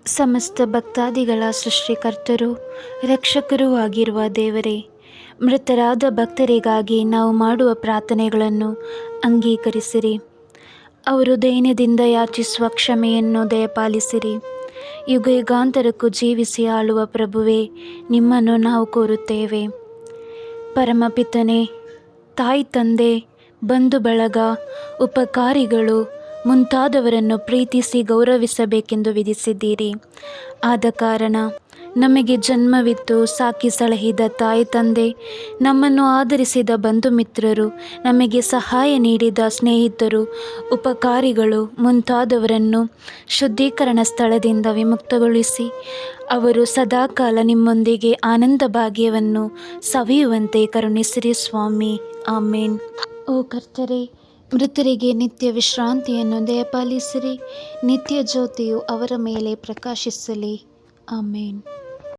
ಸಮಸ್ತ ಭಕ್ತಾದಿಗಳ ಸೃಷ್ಟಿಕರ್ತರು ರಕ್ಷಕರೂ ಆಗಿರುವ ದೇವರೇ, ಮೃತರಾದ ಭಕ್ತರಿಗಾಗಿ ನಾವು ಮಾಡುವ ಪ್ರಾರ್ಥನೆಗಳನ್ನು ಅಂಗೀಕರಿಸಿರಿ. ಅವರು ದೈನ್ಯದಿಂದ ಯಾಚಿಸುವ ಕ್ಷಮೆಯನ್ನು ದಯಪಾಲಿಸಿರಿ. ಯುಗ ಯುಗಾಂತರಕ್ಕೂ ಜೀವಿಸಿ ಆಳುವ ಪ್ರಭುವೇ, ನಿಮ್ಮನ್ನು ನಾವು ಕೋರುತ್ತೇವೆ. ಪರಮಪಿತನೇ, ತಾಯಿ ತಂದೆ, ಬಂಧು ಬಳಗ, ಉಪಕಾರಿಗಳು ಮುಂತಾದವರನ್ನು ಪ್ರೀತಿಸಿ ಗೌರವಿಸಬೇಕೆಂದು ವಿಧಿಸಿದ್ದೀರಿ. ಆದ ಕಾರಣ ನಮಗೆ ಜನ್ಮವಿತ್ತು ಸಾಕಿ ಸಲಹಿದ ತಾಯಿ ತಂದೆ, ನಮ್ಮನ್ನು ಆಧರಿಸಿದ ಬಂಧು ಮಿತ್ರರು, ನಮಗೆ ಸಹಾಯ ನೀಡಿದ ಸ್ನೇಹಿತರು, ಉಪಕಾರಿಗಳು ಮುಂತಾದವರನ್ನು ಶುದ್ಧೀಕರಣ ಸ್ಥಳದಿಂದ ವಿಮುಕ್ತಗೊಳಿಸಿ ಅವರು ಸದಾಕಾಲ ನಿಮ್ಮೊಂದಿಗೆ ಆನಂದ ಭಾಗ್ಯವನ್ನು ಸವಿಯುವಂತೆ ಕರುಣಿಸಿರಿ ಸ್ವಾಮಿ. ಆಮೇನ್. ಓ ಕರ್ತರೇ, ಮೃತರಿಗೆ ನಿತ್ಯ ವಿಶ್ರಾಂತಿಯನ್ನು ದಯಪಾಲಿಸಿರಿ. ನಿತ್ಯ ಜ್ಯೋತಿಯು ಅವರ ಮೇಲೆ ಪ್ರಕಾಶಿಸಲಿ. ಆಮೇನ್.